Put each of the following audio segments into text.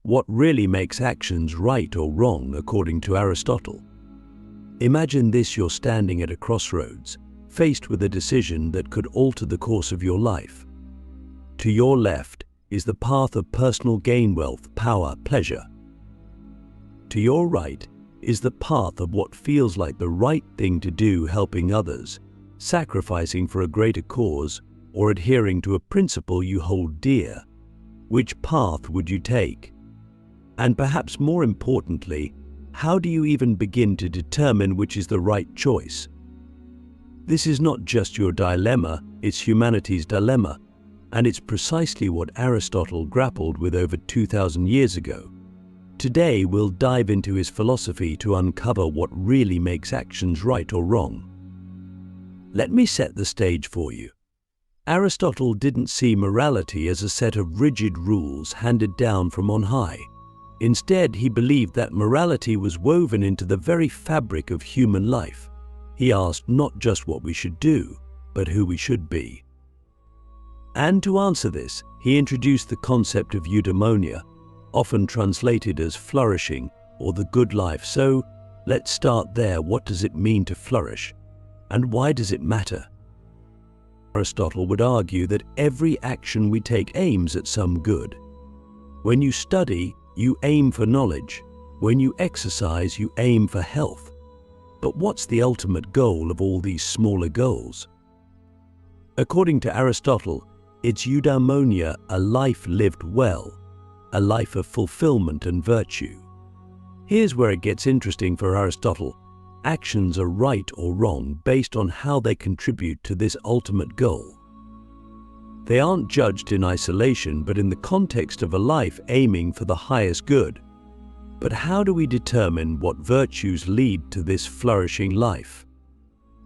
What really makes actions right or wrong according to Aristotle? Imagine this: you're standing at a crossroads, faced with a decision that could alter the course of your life. To your left is the path of personal gain, wealth, power, pleasure. To your right is the path of what feels like the right thing to do, helping others, sacrificing for a greater cause, or adhering to a principle you hold dear. Which path would you take? And perhaps more importantly, how do you even begin to determine which is the right choice? This is not just your dilemma, it's humanity's dilemma, and it's precisely what Aristotle grappled with over 2,000 years ago. Today we'll dive into his philosophy to uncover what really makes actions right or wrong. Let me set the stage for you. Aristotle didn't see morality as a set of rigid rules handed down from on high. Instead, he believed that morality was woven into the very fabric of human life. He asked not just what we should do, but who we should be. And to answer this, he introduced the concept of eudaimonia, often translated as flourishing or the good life. So, let's start there. What does it mean to flourish? And why does it matter? Aristotle would argue that every action we take aims at some good. When you study, you aim for knowledge. When you exercise, you aim for health. But what's the ultimate goal of all these smaller goals? According to Aristotle, it's eudaimonia, a life lived well, a life of fulfillment and virtue. Here's where it gets interesting for Aristotle. Actions are right or wrong based on how they contribute to this ultimate goal. They aren't judged in isolation, but in the context of a life aiming for the highest good. But how do we determine what virtues lead to this flourishing life?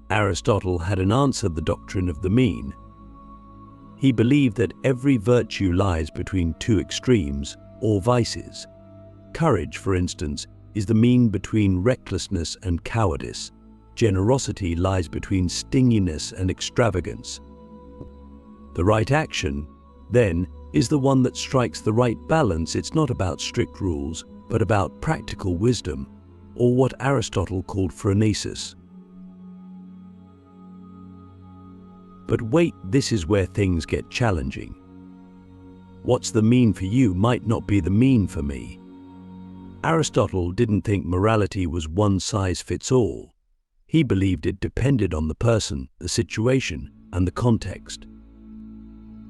Aristotle had an answer: the doctrine of the mean. He believed that every virtue lies between two extremes, or vices. Courage, for instance, is the mean between recklessness and cowardice. Generosity lies between stinginess and extravagance. The right action, then, is the one that strikes the right balance. It's not about strict rules, but about practical wisdom, or what Aristotle called phronesis. But wait, this is where things get challenging. What's the mean for you might not be the mean for me. Aristotle didn't think morality was one size fits all. He believed it depended on the person, the situation, and the context.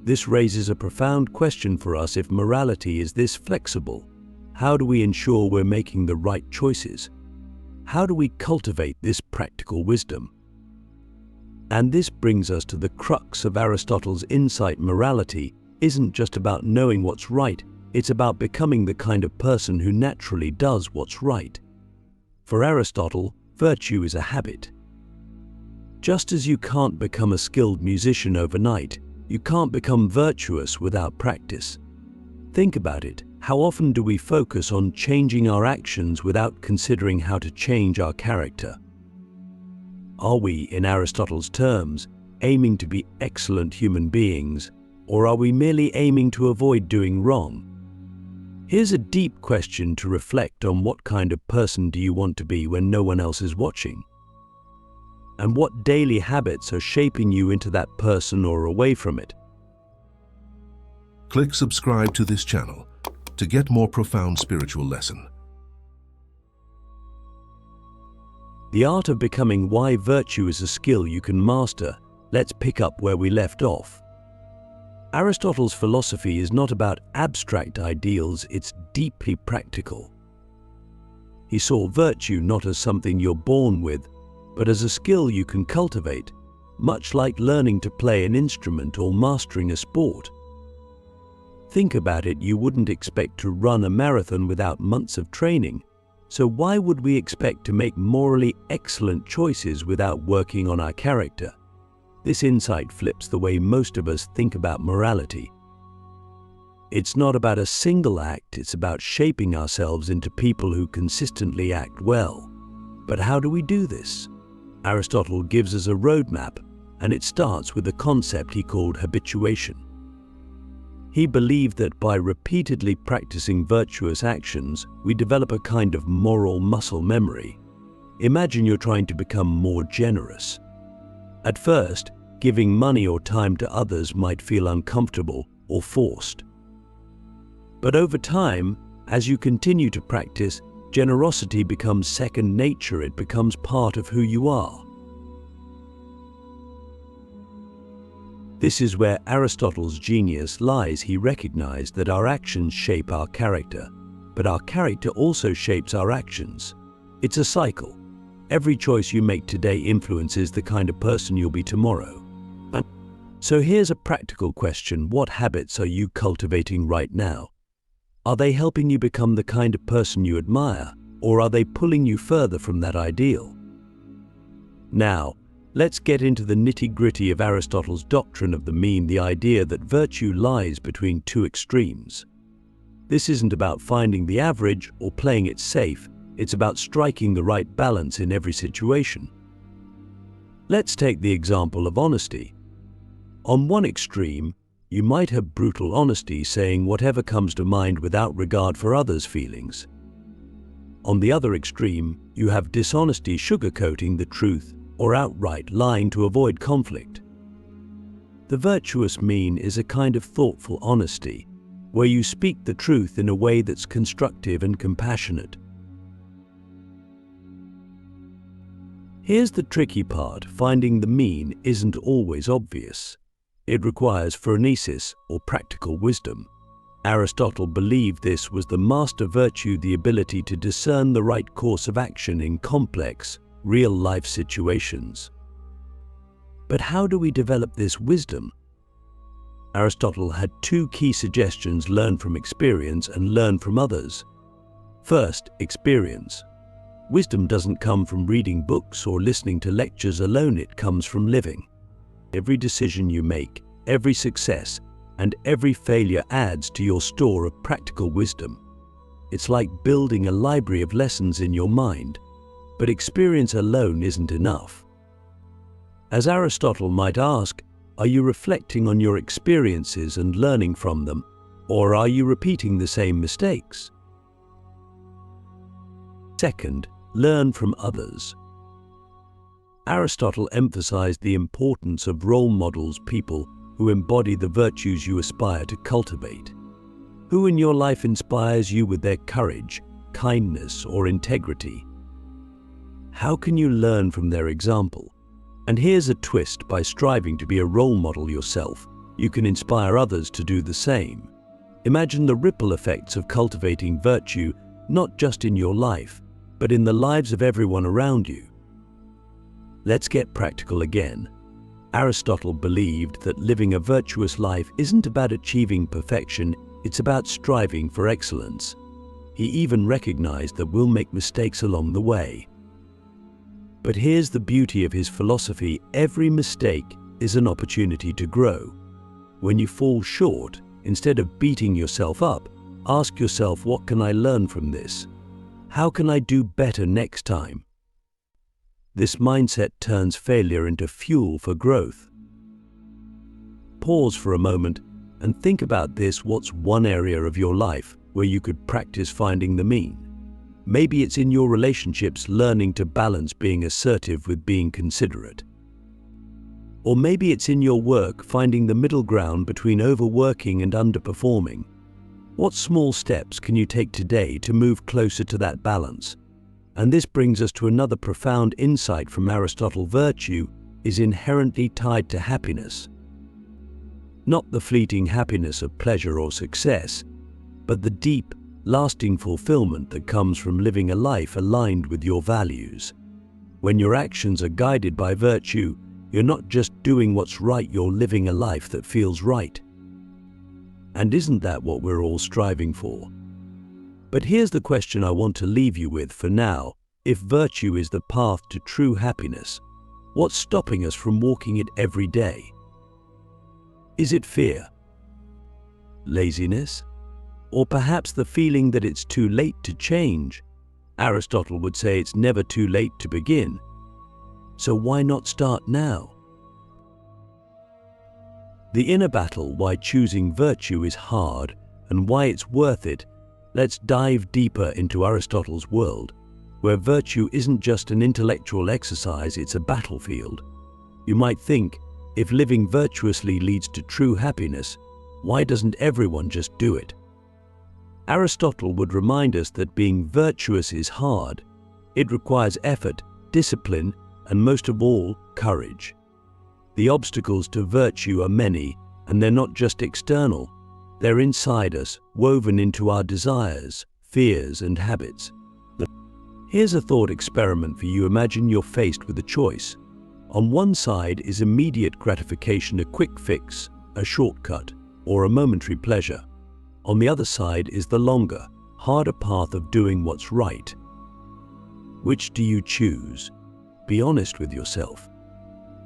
This raises a profound question for us. If morality is this flexible, how do we ensure we're making the right choices? How do we cultivate this practical wisdom? And this brings us to the crux of Aristotle's insight. Morality isn't just about knowing what's right, it's about becoming the kind of person who naturally does what's right. For Aristotle, virtue is a habit. Just as you can't become a skilled musician overnight, you can't become virtuous without practice. Think about it. How often do we focus on changing our actions without considering how to change our character? Are we, in Aristotle's terms, aiming to be excellent human beings, or are we merely aiming to avoid doing wrong? Here's a deep question to reflect on: what kind of person do you want to be when no one else is watching? And what daily habits are shaping you into that person or away from it? Click subscribe to this channel to get more profound spiritual lesson. The art of becoming. Why virtue is a skill you can master. Let's pick up where we left off. Aristotle's philosophy is not about abstract ideals, it's deeply practical. He saw virtue not as something you're born with, but as a skill you can cultivate, much like learning to play an instrument or mastering a sport. Think about it, you wouldn't expect to run a marathon without months of training. So why would we expect to make morally excellent choices without working on our character? This insight flips the way most of us think about morality. It's not about a single act, it's about shaping ourselves into people who consistently act well. But how do we do this? Aristotle gives us a roadmap, and it starts with a concept he called habituation. He believed that by repeatedly practicing virtuous actions, we develop a kind of moral muscle memory. Imagine you're trying to become more generous. At first, giving money or time to others might feel uncomfortable or forced. But over time, as you continue to practice, generosity becomes second nature. It becomes part of who you are. This is where Aristotle's genius lies. He recognized that our actions shape our character, but our character also shapes our actions. It's a cycle. Every choice you make today influences the kind of person you'll be tomorrow. So here's a practical question. What habits are you cultivating right now? Are they helping you become the kind of person you admire, or are they pulling you further from that ideal? Now, let's get into the nitty-gritty of Aristotle's doctrine of the mean, the idea that virtue lies between two extremes. This isn't about finding the average or playing it safe. It's about striking the right balance in every situation. Let's take the example of honesty. On one extreme, you might have brutal honesty, saying whatever comes to mind without regard for others' feelings. On the other extreme, you have dishonesty, sugarcoating the truth, or outright lying to avoid conflict. The virtuous mean is a kind of thoughtful honesty, where you speak the truth in a way that's constructive and compassionate. Here's the tricky part. Finding the mean isn't always obvious. It requires phronesis, or practical wisdom. Aristotle believed this was the master virtue, the ability to discern the right course of action in complex, real-life situations. But how do we develop this wisdom? Aristotle had two key suggestions: learn from experience and learn from others. First, experience. Wisdom doesn't come from reading books or listening to lectures alone. It comes from living. Every decision you make, every success, and every failure adds to your store of practical wisdom. It's like building a library of lessons in your mind. But experience alone isn't enough. As Aristotle might ask, are you reflecting on your experiences and learning from them, or are you repeating the same mistakes? Second, learn from others. Aristotle emphasized the importance of role models, people who embody the virtues you aspire to cultivate. Who in your life inspires you with their courage, kindness, or integrity? How can you learn from their example? And here's a twist: by striving to be a role model yourself, you can inspire others to do the same. Imagine the ripple effects of cultivating virtue, not just in your life, but in the lives of everyone around you. Let's get practical again. Aristotle believed that living a virtuous life isn't about achieving perfection, it's about striving for excellence. He even recognized that we'll make mistakes along the way. But here's the beauty of his philosophy: every mistake is an opportunity to grow. When you fall short, instead of beating yourself up, ask yourself, what can I learn from this? How can I do better next time? This mindset turns failure into fuel for growth. Pause for a moment and think about this. What's one area of your life where you could practice finding the mean? Maybe it's in your relationships, learning to balance being assertive with being considerate. Or maybe it's in your work, finding the middle ground between overworking and underperforming. What small steps can you take today to move closer to that balance? And this brings us to another profound insight from Aristotle: virtue is inherently tied to happiness. Not the fleeting happiness of pleasure or success, but the deep, lasting fulfillment that comes from living a life aligned with your values. When your actions are guided by virtue, you're not just doing what's right, you're living a life that feels right. And isn't that what we're all striving for? But here's the question I want to leave you with for now. If virtue is the path to true happiness, what's stopping us from walking it every day? Is it fear? Laziness? Or perhaps the feeling that it's too late to change? Aristotle would say it's never too late to begin. So why not start now? The inner battle why choosing virtue is hard and why it's worth it. Let's dive deeper into Aristotle's world, where virtue isn't just an intellectual exercise, it's a battlefield. You might think, if living virtuously leads to true happiness, why doesn't everyone just do it? Aristotle would remind us that being virtuous is hard. It requires effort, discipline, and most of all, courage. The obstacles to virtue are many, and they're not just external. They're inside us, woven into our desires, fears, and habits. Here's a thought experiment for you. Imagine you're faced with a choice. On one side is immediate gratification, a quick fix, a shortcut, or a momentary pleasure. On the other side is the longer, harder path of doing what's right. Which do you choose? Be honest with yourself.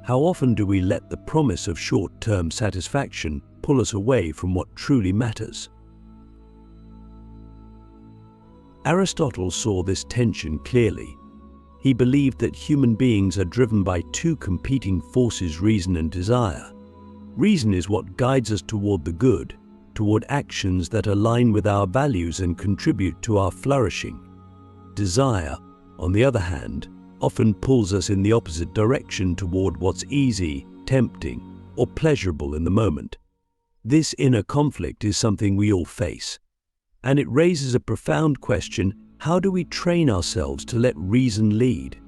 How often do we let the promise of short-term satisfaction pull us away from what truly matters? Aristotle saw this tension clearly. He believed that human beings are driven by two competing forces, reason and desire. Reason is what guides us toward the good, toward actions that align with our values and contribute to our flourishing. Desire, on the other hand, often pulls us in the opposite direction toward what's easy, tempting, or pleasurable in the moment. This inner conflict is something we all face, and it raises a profound question: how do we train ourselves to let reason lead?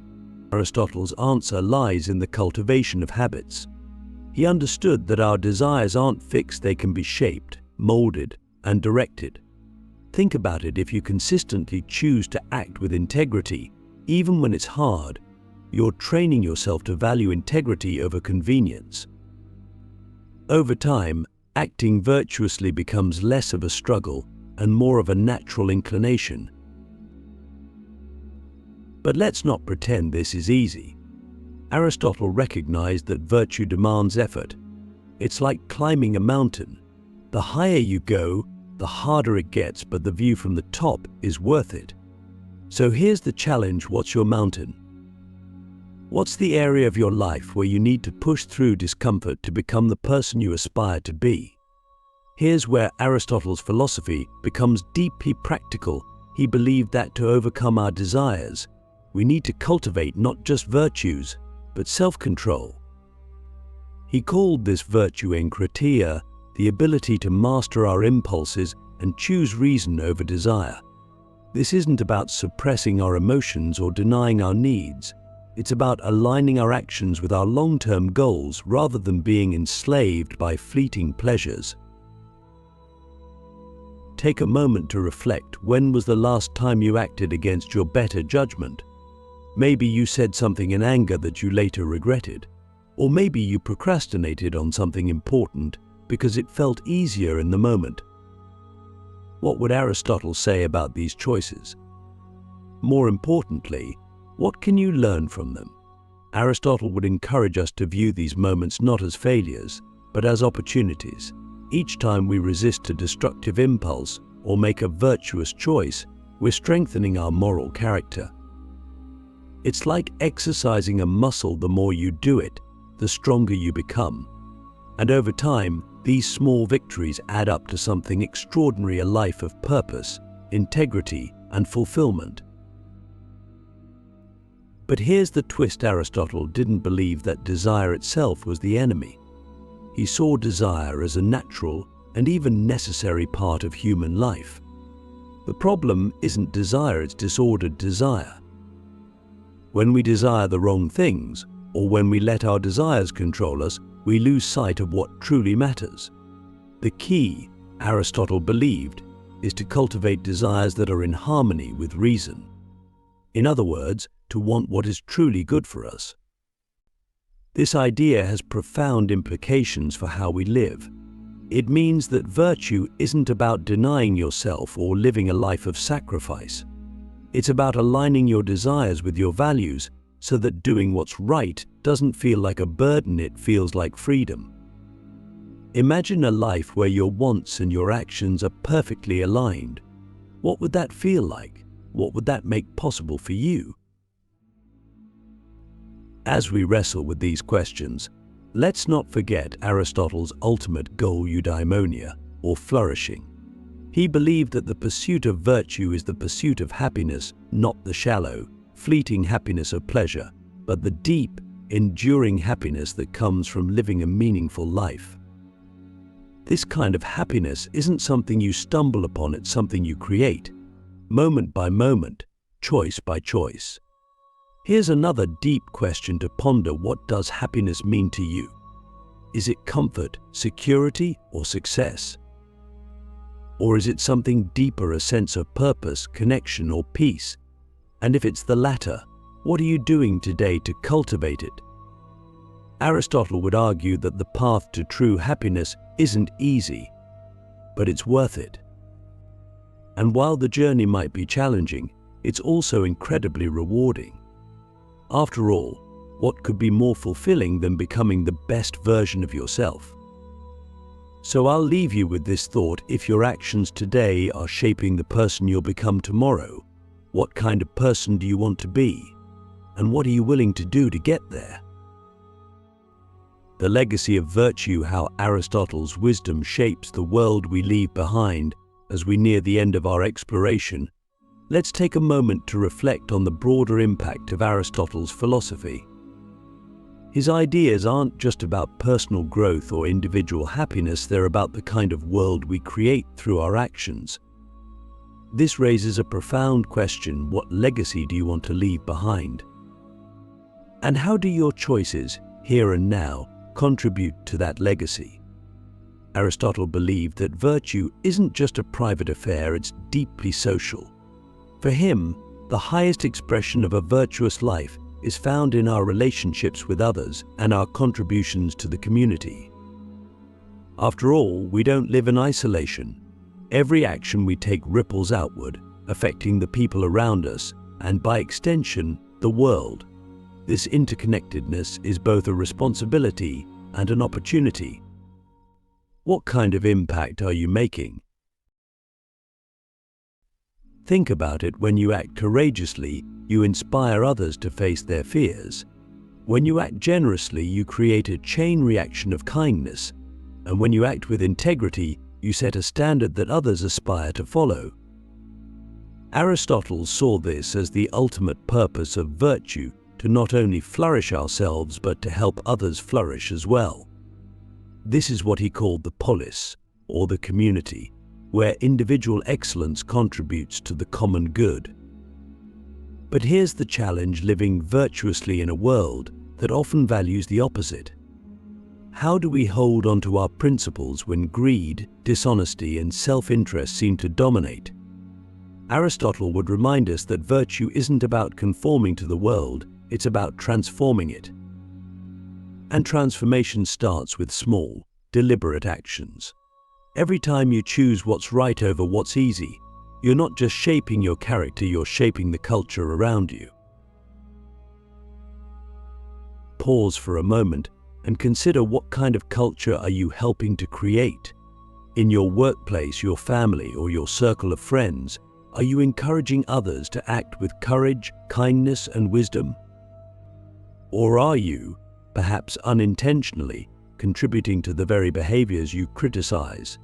Aristotle's answer lies in the cultivation of habits. He understood that our desires aren't fixed, they can be shaped, molded, and directed. Think about it: if you consistently choose to act with integrity, even when it's hard, you're training yourself to value integrity over convenience. Over time, acting virtuously becomes less of a struggle and more of a natural inclination. But let's not pretend this is easy. Aristotle recognized that virtue demands effort. It's like climbing a mountain. The higher you go, the harder it gets, but the view from the top is worth it. So here's the challenge: what's your mountain? What's the area of your life where you need to push through discomfort to become the person you aspire to be? Here's where Aristotle's philosophy becomes deeply practical. He believed that to overcome our desires, we need to cultivate not just virtues, but self-control. He called this virtue enkrateia, the ability to master our impulses and choose reason over desire. This isn't about suppressing our emotions or denying our needs. It's about aligning our actions with our long-term goals rather than being enslaved by fleeting pleasures. Take a moment to reflect. When was the last time you acted against your better judgment? Maybe you said something in anger that you later regretted. Or maybe you procrastinated on something important because it felt easier in the moment. What would Aristotle say about these choices? More importantly, what can you learn from them? Aristotle would encourage us to view these moments not as failures, but as opportunities. Each time we resist a destructive impulse or make a virtuous choice, we're strengthening our moral character. It's like exercising a muscle. The more you do it, the stronger you become. And over time, these small victories add up to something extraordinary: a life of purpose, integrity, and fulfillment. But here's the twist: Aristotle didn't believe that desire itself was the enemy. He saw desire as a natural and even necessary part of human life. The problem isn't desire, it's disordered desire. When we desire the wrong things, or when we let our desires control us, we lose sight of what truly matters. The key, Aristotle believed, is to cultivate desires that are in harmony with reason. In other words, to want what is truly good for us. This idea has profound implications for how we live. It means that virtue isn't about denying yourself or living a life of sacrifice. It's about aligning your desires with your values so that doing what's right doesn't feel like a burden, it feels like freedom. Imagine a life where your wants and your actions are perfectly aligned. What would that feel like? What would that make possible for you? As we wrestle with these questions, Let's not forget Aristotle's ultimate goal, eudaimonia, or flourishing. He believed that the pursuit of virtue is the pursuit of happiness, not the shallow, fleeting happiness of pleasure, but the deep, enduring happiness that comes from living a meaningful life. This kind of happiness isn't something you stumble upon, it's something you create, moment by moment, choice by choice. Here's another deep question to ponder: what does happiness mean to you? Is it comfort, security, or success? Or is it something deeper, a sense of purpose, connection, or peace? And if it's the latter, what are you doing today to cultivate it? Aristotle would argue that the path to true happiness isn't easy, but it's worth it. And while the journey might be challenging, it's also incredibly rewarding. After all, what could be more fulfilling than becoming the best version of yourself? So I'll leave you with this thought: if your actions today are shaping the person you'll become tomorrow, what kind of person do you want to be? And what are you willing to do to get there? The legacy of virtue, how Aristotle's wisdom shapes the world we leave behind. As we near the end of our exploration, let's take a moment to reflect on the broader impact of Aristotle's philosophy. His ideas aren't just about personal growth or individual happiness, they're about the kind of world we create through our actions. This raises a profound question: what legacy do you want to leave behind? And how do your choices, here and now, contribute to that legacy? Aristotle believed that virtue isn't just a private affair, it's deeply social. For him, the highest expression of a virtuous life is found in our relationships with others and our contributions to the community. After all, we don't live in isolation. Every action we take ripples outward, affecting the people around us and, by extension, the world. This interconnectedness is both a responsibility and an opportunity. What kind of impact are you making? Think about it: when you act courageously, you inspire others to face their fears. When you act generously, you create a chain reaction of kindness. And when you act with integrity, you set a standard that others aspire to follow. Aristotle saw this as the ultimate purpose of virtue, to not only flourish ourselves but to help others flourish as well. This is what he called the polis, or the community, where individual excellence contributes to the common good. But here's the challenge: living virtuously in a world that often values the opposite. How do we hold on to our principles when greed, dishonesty, and self-interest seem to dominate? Aristotle would remind us that virtue isn't about conforming to the world, it's about transforming it. And transformation starts with small, deliberate actions. Every time you choose what's right over what's easy, you're not just shaping your character, you're shaping the culture around you. Pause for a moment and consider: what kind of culture are you helping to create? In your workplace, your family, or your circle of friends, are you encouraging others to act with courage, kindness, and wisdom? Or are you, perhaps unintentionally, contributing to the very behaviors you criticize?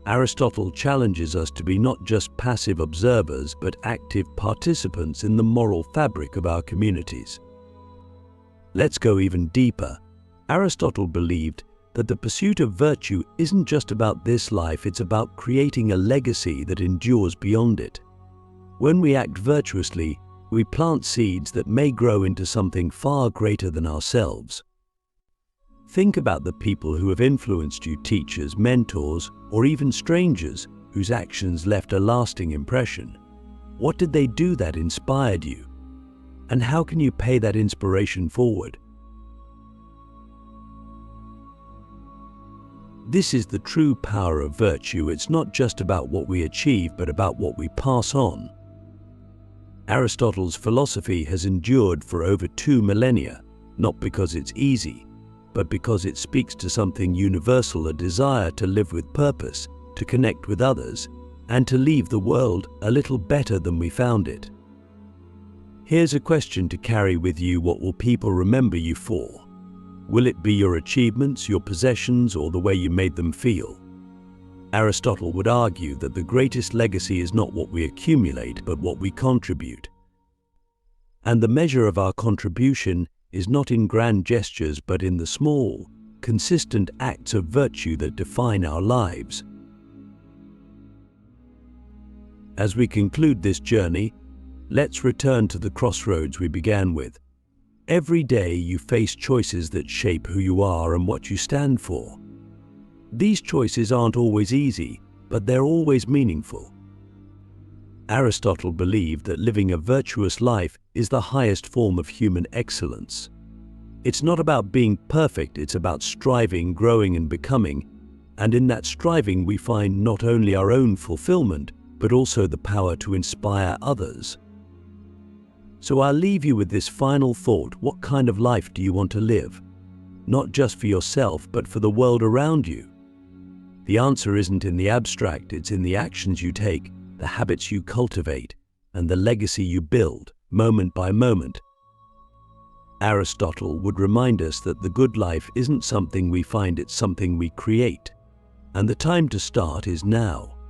Aristotle challenges us to be not just passive observers but active participants in the moral fabric of our communities. Let's go even deeper. Aristotle believed that the pursuit of virtue isn't just about this life, it's about creating a legacy that endures beyond it. When we act virtuously, we plant seeds that may grow into something far greater than ourselves. Think about the people who have influenced you: teachers, mentors, or even strangers whose actions left a lasting impression. What did they do that inspired you? And how can you pay that inspiration forward? This is the true power of virtue. It's not just about what we achieve, but about what we pass on. Aristotle's philosophy has endured for over 2 millennia, not because it's easy, but because it speaks to something universal: a desire to live with purpose, to connect with others, and to leave the world a little better than we found it. Here's a question to carry with you: what will people remember you for? Will it be your achievements, your possessions, or the way you made them feel? Aristotle would argue that the greatest legacy is not what we accumulate, but what we contribute. And the measure of our contribution is not in grand gestures, but in the small, consistent acts of virtue that define our lives. As we conclude this journey, let's return to the crossroads we began with. Every day you face choices that shape who you are and what you stand for. These choices aren't always easy, but they're always meaningful. Aristotle believed that living a virtuous life is the highest form of human excellence. It's not about being perfect, it's about striving, growing, and becoming. And in that striving we find not only our own fulfillment, but also the power to inspire others. So I'll leave you with this final thought. What kind of life do you want to live? Not just for yourself, but for the world around you. The answer isn't in the abstract, it's in the actions you take, the habits you cultivate, and the legacy you build, moment by moment. Aristotle would remind us that the good life isn't something we find, it's something we create. And the time to start is now.